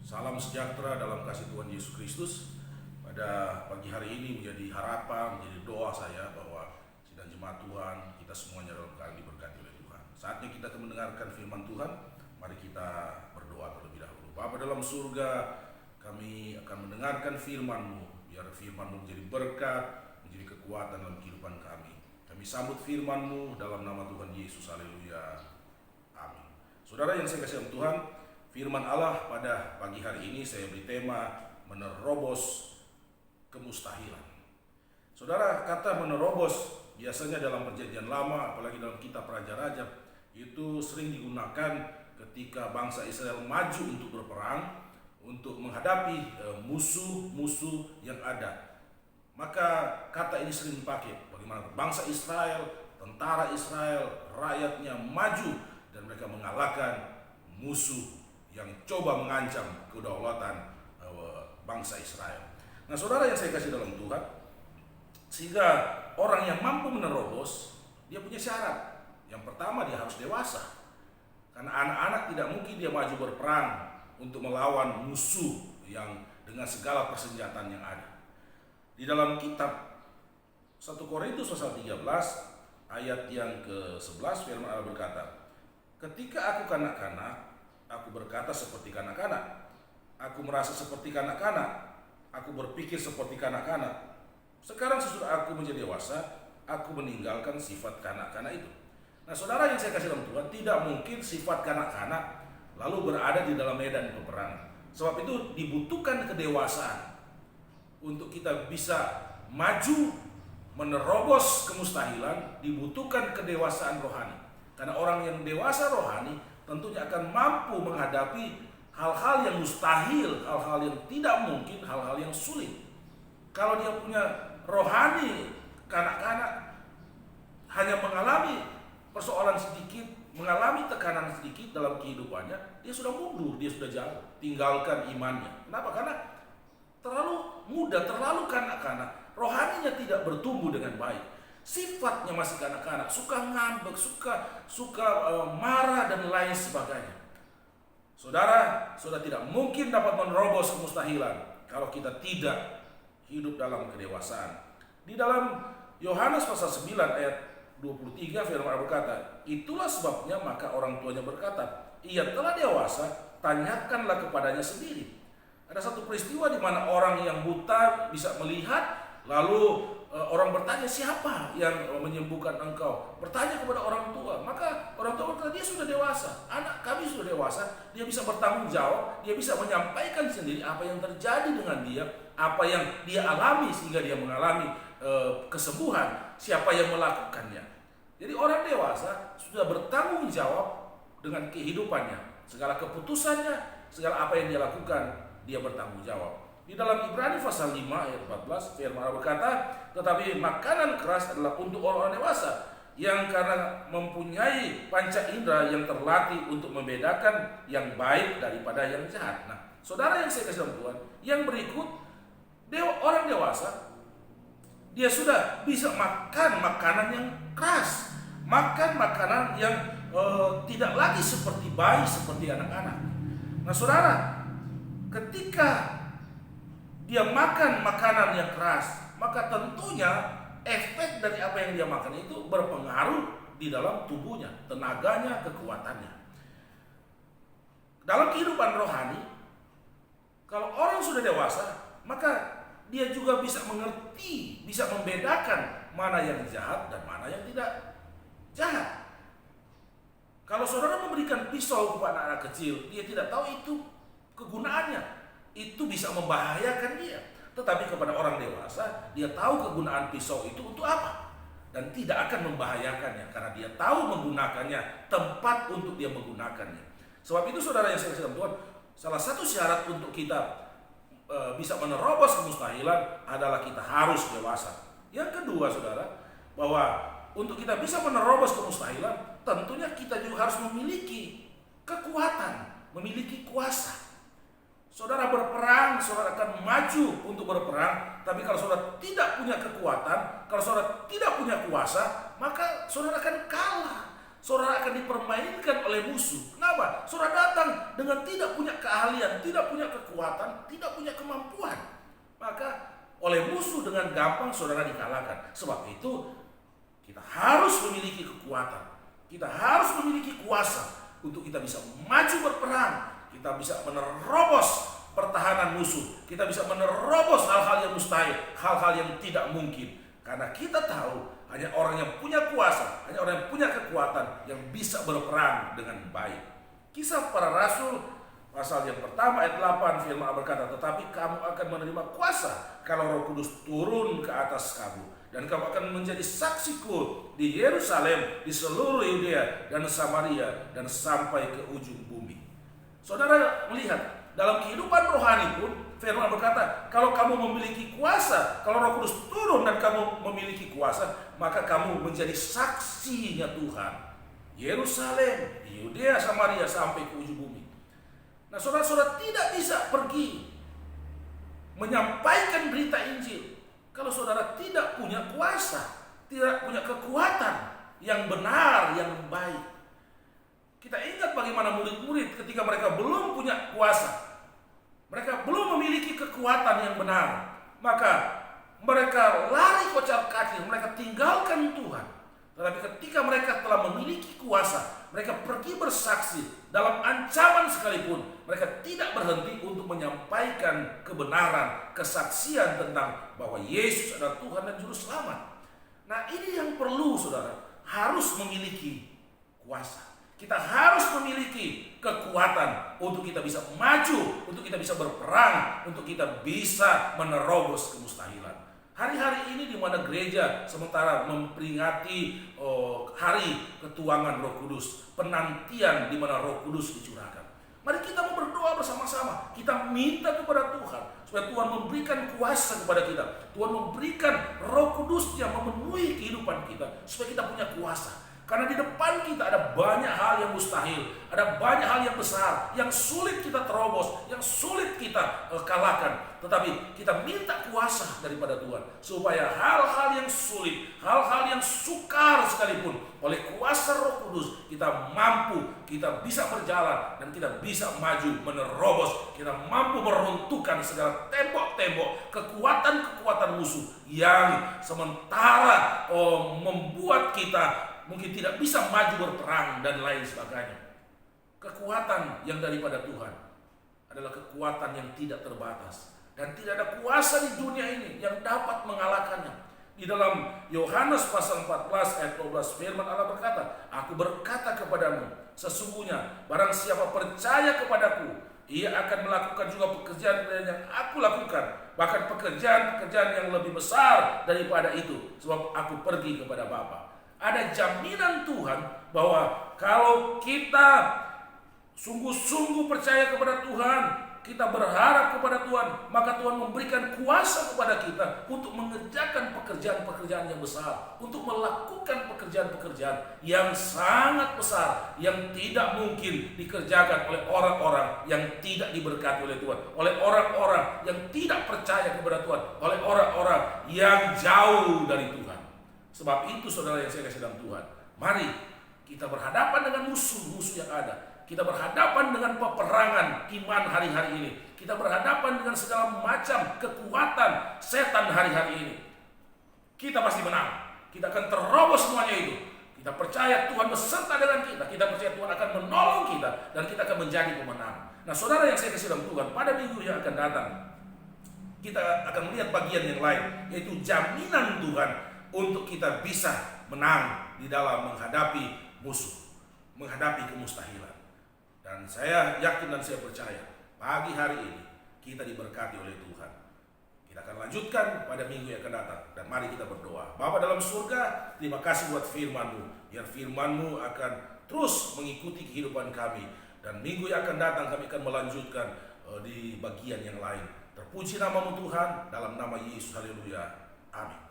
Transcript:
Salam sejahtera dalam kasih Tuhan Yesus Kristus. Pada pagi hari ini menjadi harapan, menjadi doa saya bahwa sidang jemaat Tuhan, kita semuanya dalam keadaan diberkati oleh Tuhan. Saatnya kita akan mendengarkan firman Tuhan. Mari kita berdoa terlebih dahulu. Bapa dalam surga, kami akan mendengarkan firman-Mu. Biar firman-Mu menjadi berkat, menjadi kekuatan dalam kehidupan kami. Kami sambut firman-Mu dalam nama Tuhan Yesus. Haleluya. Amin. Saudara yang saya kasih dalam Tuhan, firman Allah pada pagi hari ini saya beri tema menerobos kemustahilan. Saudara, kata menerobos biasanya dalam perjanjian lama, apalagi dalam kitab Raja-Raja, itu sering digunakan ketika bangsa Israel maju untuk berperang, untuk menghadapi musuh-musuh yang ada. Maka kata ini sering dipakai bagaimana bangsa Israel, tentara Israel, rakyatnya maju dan mereka mengalahkan musuh yang coba mengancam kedaulatan bangsa Israel. Nah, saudara yang saya kasih dalam Tuhan, sehingga orang yang mampu menerobos, dia punya syarat. Yang pertama, dia harus dewasa. Karena anak-anak tidak mungkin dia maju berperang untuk melawan musuh yang dengan segala persenjataan yang ada. Di dalam kitab 1 Korintus pasal 13 ayat yang ke-11 firman Allah berkata, "Ketika aku kanak-kanak, aku berkata seperti kanak-kanak, aku merasa seperti kanak-kanak, aku berpikir seperti kanak-kanak. Sekarang sesudah aku menjadi dewasa, aku meninggalkan sifat kanak-kanak itu." Nah, saudara yang saya kasih dalam Tuhan, tidak mungkin sifat kanak-kanak lalu berada di dalam medan peperangan. Sebab itu dibutuhkan kedewasaan untuk kita bisa maju menerobos kemustahilan, dibutuhkan kedewasaan rohani. Karena orang yang dewasa rohani tentunya akan mampu menghadapi hal-hal yang mustahil, hal-hal yang tidak mungkin, hal-hal yang sulit. Kalau dia punya rohani kanak-kanak, hanya mengalami persoalan sedikit, mengalami tekanan sedikit dalam kehidupannya, dia sudah mundur, dia sudah jauh, tinggalkan imannya. Kenapa? Karena terlalu muda, terlalu kanak-kanak, rohaninya tidak bertumbuh dengan baik. Sifatnya masih kanak-kanak, suka ngambek, suka marah dan lain sebagainya. Saudara tidak mungkin dapat menerobos kemustahilan kalau kita tidak hidup dalam kedewasaan. Di dalam Yohanes pasal 9 ayat 23 firman Allah berkata, "Itulah sebabnya maka orang tuanya berkata, ia telah dewasa, tanyakanlah kepadanya sendiri." Ada satu peristiwa di mana orang yang buta bisa melihat, lalu orang bertanya, "Siapa yang menyembuhkan engkau?" Bertanya kepada orang tua. Maka orang tua berkata, "Dia sudah dewasa, anak kami sudah dewasa, dia bisa bertanggung jawab, dia bisa menyampaikan sendiri apa yang terjadi dengan dia, apa yang dia alami sehingga dia mengalami kesembuhan, siapa yang melakukannya." Jadi orang dewasa sudah bertanggung jawab dengan kehidupannya, segala keputusannya, segala apa yang dia lakukan, dia bertanggung jawab. Di dalam Ibrani pasal 5 ayat 14 firman Allah berkata, "Tetapi makanan keras adalah untuk orang-orang dewasa yang karena mempunyai panca indera yang terlatih untuk membedakan yang baik daripada yang jahat." Nah, saudara yang saya kasih dalam Tuhan, yang berikut, orang dewasa dia sudah bisa makan makanan yang keras, makan makanan yang tidak lagi seperti bayi, seperti anak-anak. Nah, saudara, ketika dia makan makanan yang keras, maka tentunya efek dari apa yang dia makan itu berpengaruh di dalam tubuhnya, tenaganya, kekuatannya. Dalam kehidupan rohani, kalau orang sudah dewasa, maka dia juga bisa mengerti, bisa membedakan mana yang jahat dan mana yang tidak jahat. Kalau saudara memberikan pisau kepada anak kecil, dia tidak tahu itu kegunaannya, itu bisa membahayakan dia. Tetapi kepada orang dewasa, dia tahu kegunaan pisau itu untuk apa dan tidak akan membahayakannya karena dia tahu menggunakannya, tempat untuk dia menggunakannya. Sebab itu saudara yang saya kasih dalam Tuhan, salah satu syarat untuk kita bisa menerobos kemustahilan adalah kita harus dewasa. Yang kedua, saudara, bahwa untuk kita bisa menerobos kemustahilan, tentunya kita juga harus memiliki kekuatan, memiliki kuasa. Saudara berperang, saudara akan maju untuk berperang, tapi kalau saudara tidak punya kekuatan, kalau saudara tidak punya kuasa, maka saudara akan kalah. Saudara akan dipermainkan oleh musuh. Kenapa? Saudara datang dengan tidak punya keahlian, tidak punya kekuatan, tidak punya kemampuan. Maka oleh musuh dengan gampang saudara dikalahkan. Sebab itu kita harus memiliki kekuatan. Kita harus memiliki kuasa untuk kita bisa maju berperang. Kita bisa menerobos pertahanan musuh. Kita bisa menerobos hal-hal yang mustahil, hal-hal yang tidak mungkin. Karena kita tahu hanya orang yang punya kuasa, hanya orang yang punya kekuatan yang bisa berperang dengan baik. Kisah para Rasul pasal yang pertama ayat 8 firman Allah berkata, tetapi kamu akan menerima kuasa kalau Roh Kudus turun ke atas kamu, dan kamu akan menjadi saksiku di Yerusalem, di seluruh Yudea dan Samaria, dan sampai ke ujung bumi. Saudara melihat dalam kehidupan rohani pun firman berkata, kalau kamu memiliki kuasa, kalau Roh Kudus turun dan kamu memiliki kuasa, maka kamu menjadi saksinya Tuhan. Yerusalem, Yudea, Samaria sampai ke ujung bumi. Nah, saudara-saudara tidak bisa pergi menyampaikan berita Injil kalau saudara tidak punya kuasa, tidak punya kekuatan yang benar, yang baik. Kita ingat bagaimana murid-murid ketika mereka belum punya kuasa, mereka belum memiliki kekuatan yang benar, maka mereka lari kocar kacir, mereka tinggalkan Tuhan. Tetapi ketika mereka telah memiliki kuasa, mereka pergi bersaksi dalam ancaman sekalipun, mereka tidak berhenti untuk menyampaikan kebenaran, kesaksian tentang bahwa Yesus adalah Tuhan dan Juru Selamat. Nah, ini yang perlu saudara, harus memiliki kuasa. Kita harus memiliki kekuatan untuk kita bisa maju, untuk kita bisa berperang, untuk kita bisa menerobos kemustahilan. Hari-hari ini di mana gereja sementara memperingati hari ketuangan Roh Kudus, penantian di mana Roh Kudus dicurahkan. Mari kita mau berdoa bersama-sama. Kita minta kepada Tuhan supaya Tuhan memberikan kuasa kepada kita. Tuhan memberikan Roh Kudus yang memenuhi kehidupan kita supaya kita punya kuasa. Karena di depan kita ada banyak hal yang mustahil, ada banyak hal yang besar, yang sulit kita terobos, yang sulit kita kalahkan. Tetapi kita minta kuasa daripada Tuhan, supaya hal-hal yang sulit, hal-hal yang sukar sekalipun, oleh kuasa Roh Kudus, kita mampu, kita bisa berjalan, dan kita bisa maju, menerobos, kita mampu meruntuhkan segala tembok-tembok, kekuatan-kekuatan musuh, yang sementara membuat kita mungkin tidak bisa maju berperang dan lain sebagainya. Kekuatan yang daripada Tuhan adalah kekuatan yang tidak terbatas, dan tidak ada kuasa di dunia ini yang dapat mengalahkannya. Di dalam Yohanes pasal 14 ayat 12 firman Allah berkata, aku berkata kepadamu, sesungguhnya barang siapa percaya kepadaku, ia akan melakukan juga pekerjaan yang aku lakukan, bahkan pekerjaan-pekerjaan yang lebih besar daripada itu, sebab aku pergi kepada Bapa. Ada jaminan Tuhan bahwa kalau kita sungguh-sungguh percaya kepada Tuhan, kita berharap kepada Tuhan, maka Tuhan memberikan kuasa kepada kita untuk mengerjakan pekerjaan-pekerjaan yang besar, untuk melakukan pekerjaan-pekerjaan yang sangat besar, yang tidak mungkin dikerjakan oleh orang-orang yang tidak diberkati oleh Tuhan, oleh orang-orang yang tidak percaya kepada Tuhan, oleh orang-orang yang jauh dari Tuhan. Sebab itu saudara yang saya kasih dalam Tuhan, mari kita berhadapan dengan musuh-musuh yang ada. Kita berhadapan dengan peperangan iman hari-hari ini. Kita berhadapan dengan segala macam kekuatan setan hari-hari ini. Kita pasti menang. Kita akan terobos semuanya itu. Kita percaya Tuhan beserta dengan kita. Kita percaya Tuhan akan menolong kita, dan kita akan menjadi pemenang. Nah, saudara yang saya kasih dalam Tuhan, pada minggu yang akan datang kita akan melihat bagian yang lain, yaitu jaminan Tuhan untuk kita bisa menang di dalam menghadapi musuh, menghadapi kemustahilan. Dan saya yakin dan saya percaya pagi hari ini kita diberkati oleh Tuhan. Kita akan lanjutkan pada minggu yang akan datang, dan mari kita berdoa. Bapa dalam surga, terima kasih buat firman-Mu. Biar firman-Mu akan terus mengikuti kehidupan kami, dan minggu yang akan datang kami akan melanjutkan di bagian yang lain. Terpuji nama-Mu Tuhan, dalam nama Yesus, haleluya, amin.